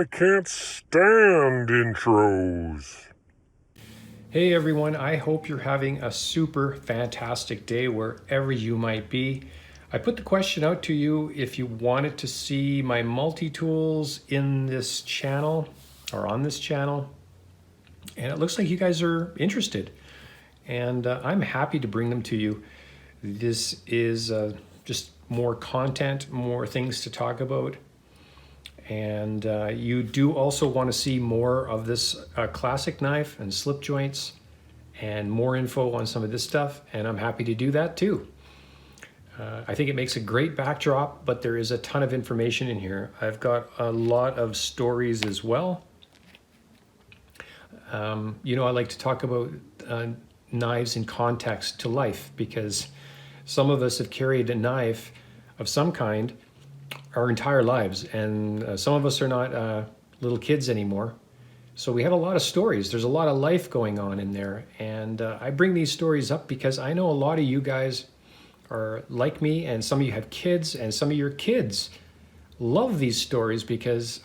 I can't stand intros. Hey everyone, I hope you're having a super fantastic day wherever you might be. I put the question out to you if you wanted to see my multi-tools in this channel or on this channel, and it looks like you guys are interested, and I'm happy to bring them to you. This is just more content, more things to talk about. And you do also want to see more of this classic knife and slip joints and more info on some of this stuff, and I'm happy to do that too. I think it makes a great backdrop, but there is a ton of information in here. I've got a lot of stories as well. I like to talk about knives in context to life, because some of us have carried a knife of some kind our entire lives, and some of us are not little kids anymore. So we have a lot of stories. There's a lot of life going on in there, and I bring these stories up because I know a lot of you guys are like me, and some of you have kids, and some of your kids love these stories because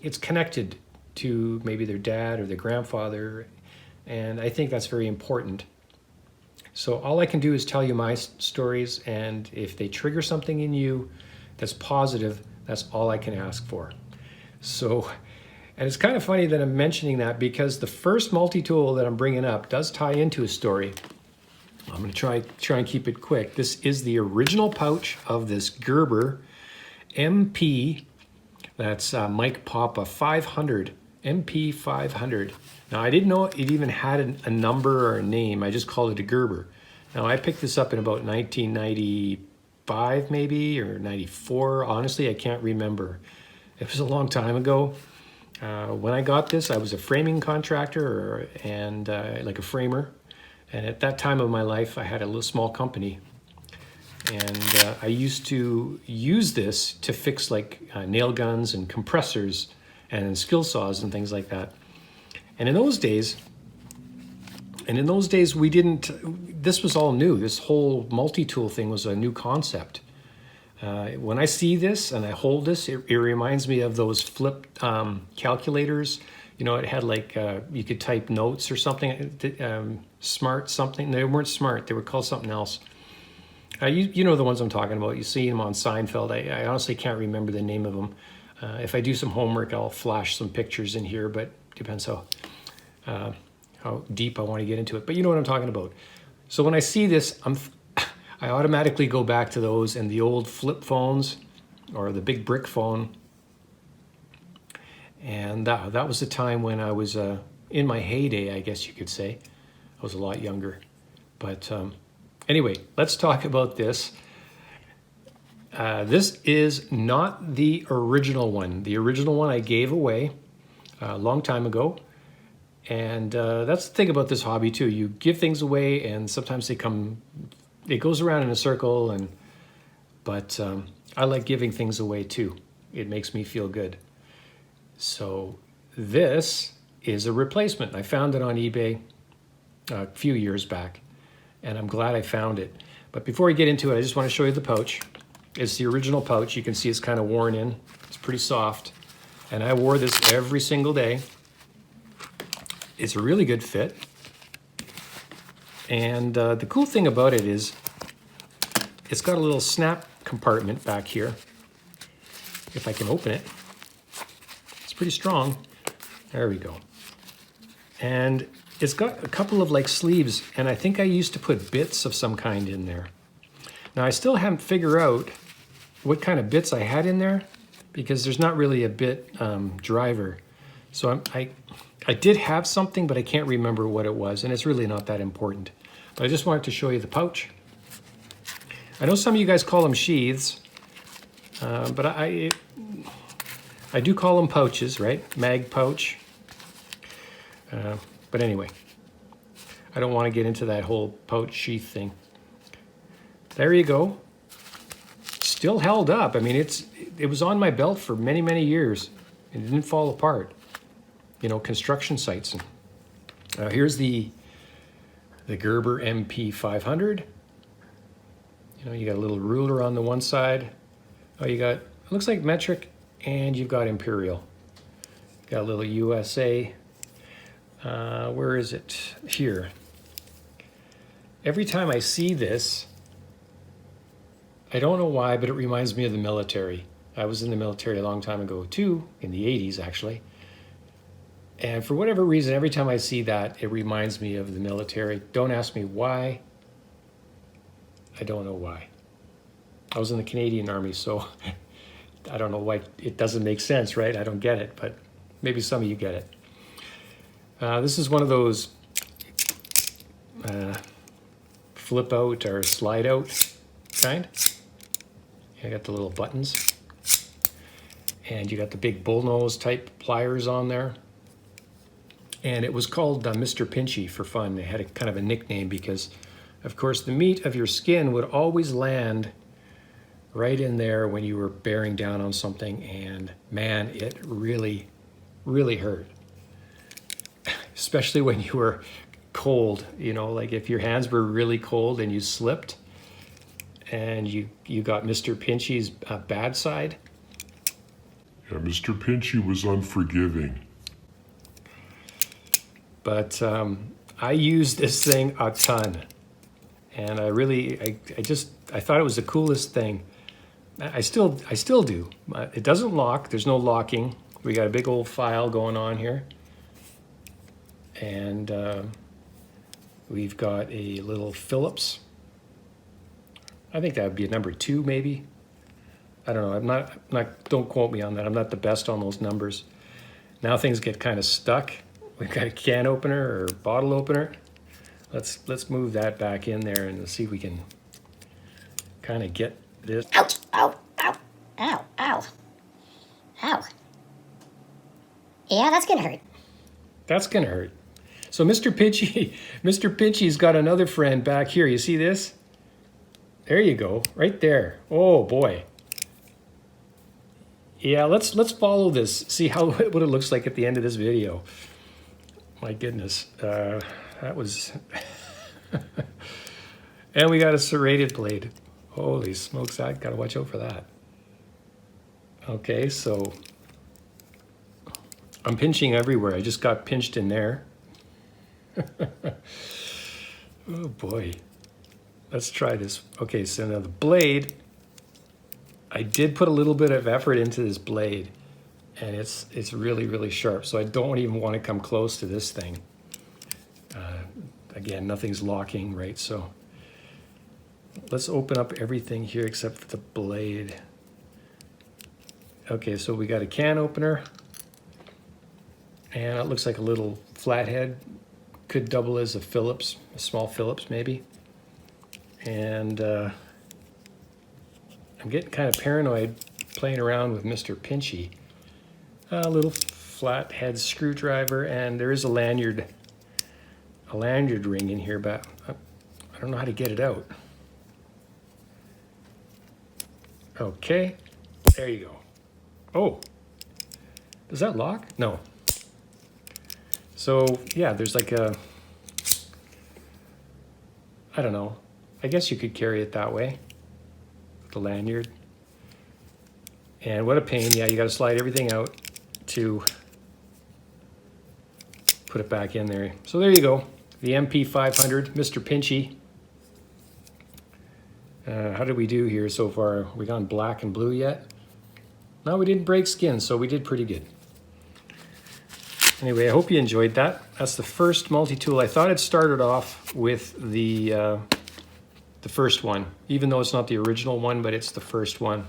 it's connected to maybe their dad or their grandfather, and I think that's very important. So all I can do is tell you my stories, and if they trigger something in you that's positive, that's all I can ask for. So, and it's kind of funny that I'm mentioning that, because the first multi-tool that I'm bringing up does tie into a story. I'm going to try and keep it quick. This is the original pouch of this Gerber MP, that's Mike Papa 500, MP500. Now, I didn't know it even had a number or a name. I just called it a Gerber. Now, I picked this up in about 1995 maybe, or 94. Honestly, I can't remember. It was a long time ago. When I got this, I was a framing contractor and like a framer. And at that time of my life, I had a little small company. And I used to use this to fix like nail guns and compressors and skill saws and things like that. And in those days, we didn't, this was all new. This whole multi-tool thing was a new concept. When I see this and I hold this, it reminds me of those flip calculators. You know, it had like, you could type notes or something, smart something. They weren't smart, they were called something else. You know the ones I'm talking about. You see them on Seinfeld. I honestly can't remember the name of them. If I do some homework, I'll flash some pictures in here, but depends how deep I want to get into it. But you know what I'm talking about. So when I see this, I automatically go back to those and the old flip phones or the big brick phone. And that was the time when I was in my heyday, I guess you could say. I was a lot younger. But anyway, let's talk about this. This is not the original one. The original one I gave away a long time ago. And that's the thing about this hobby too. You give things away and sometimes it goes around in a circle, but I like giving things away too. It makes me feel good. So this is a replacement. I found it on eBay a few years back, and I'm glad I found it. But before we get into it, I just want to show you the pouch. It's the original pouch. You can see it's kind of worn in. It's pretty soft. And I wore this every single day. It's a really good fit. And the cool thing about it is it's got a little snap compartment back here. If I can open it. It's pretty strong. There we go. And it's got a couple of like sleeves, and I think I used to put bits of some kind in there. Now I still haven't figured out what kind of bits I had in there, because there's not really a bit driver. So I did have something, but I can't remember what it was, and it's really not that important. But I just wanted to show you the pouch. I know some of you guys call them sheaths, but I do call them pouches, right? Mag pouch. But anyway, I don't want to get into that whole pouch sheath thing. There you go. Still held up. I mean, it was on my belt for many, many years. It didn't fall apart. You know, construction sites. Here's the Gerber MP500. You know, you got a little ruler on the one side. Oh, you got, it looks like metric, and you've got imperial. Got a little USA. Where is it? Here. Every time I see this, I don't know why, but it reminds me of the military. I was in the military a long time ago too, in the 80s actually. And for whatever reason, every time I see that, it reminds me of the military. Don't ask me why. I don't know why. I was in the Canadian Army, so I don't know why it doesn't make sense, right? I don't get it, but maybe some of you get it. This is one of those flip out or slide out kind. You got the little buttons. And you got the big bullnose type pliers on there. And it was called Mr. Pinchy for fun. They had a kind of a nickname because, of course, the meat of your skin would always land right in there when you were bearing down on something. And man, it really, really hurt. Especially when you were cold, you know, like if your hands were really cold and you slipped and you got Mr. Pinchy's bad side. Yeah, Mr. Pinchy was unforgiving. But I used this thing a ton. And I thought it was the coolest thing. I still do. It doesn't lock, there's no locking. We got a big old file going on here. And we've got a little Phillips. I think that would be a number 2 maybe. I don't know, I'm not, don't quote me on that. I'm not the best on those numbers. Now things get kind of stuck. We've got a can opener or bottle opener. Let's move that back in there and see if we can kind of get this. Ouch! Ow! Ow! Ow! Ow! Ow! Yeah, that's gonna hurt. That's gonna hurt. So Mr. Pinchy's got another friend back here. You see this? There you go, right there. Oh boy. Yeah, let's follow this. See what it looks like at the end of this video. My goodness, that was. And we got a serrated blade. Holy smokes, I gotta watch out for that. Okay, so I'm pinching everywhere. I just got pinched in there. Oh boy. Let's try this. Okay, so now the blade, I did put a little bit of effort into this blade and it's really, really sharp. So I don't even want to come close to this thing. Again, nothing's locking, right? So let's open up everything here except for the blade. Okay, so we got a can opener and it looks like a little flathead. Could double as a Phillips, a small Phillips maybe. And I'm getting kind of paranoid playing around with Mr. Pinchy. A little flathead screwdriver, and there is a lanyard ring in here, but I don't know how to get it out. Okay, there you go. Oh, does that lock? No. So yeah, there's like a, I don't know. I guess you could carry it that way, the lanyard. And what a pain. Yeah, you got to slide everything out to put it back in there. So there you go. The MP500, Mr. Pinchy. How did we do here so far? We gone black and blue yet? No, we didn't break skin, so we did pretty good. Anyway, I hope you enjoyed that. That's the first multi-tool. I thought it started off with the first one, even though it's not the original one, but it's the first one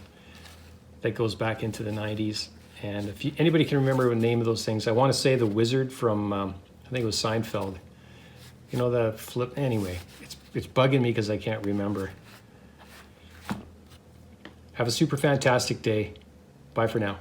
that goes back into the 90s. And if anybody can remember the name of those things, I want to say the wizard from, I think it was Seinfeld. You know, the flip, anyway, it's bugging me because I can't remember. Have a super fantastic day. Bye for now.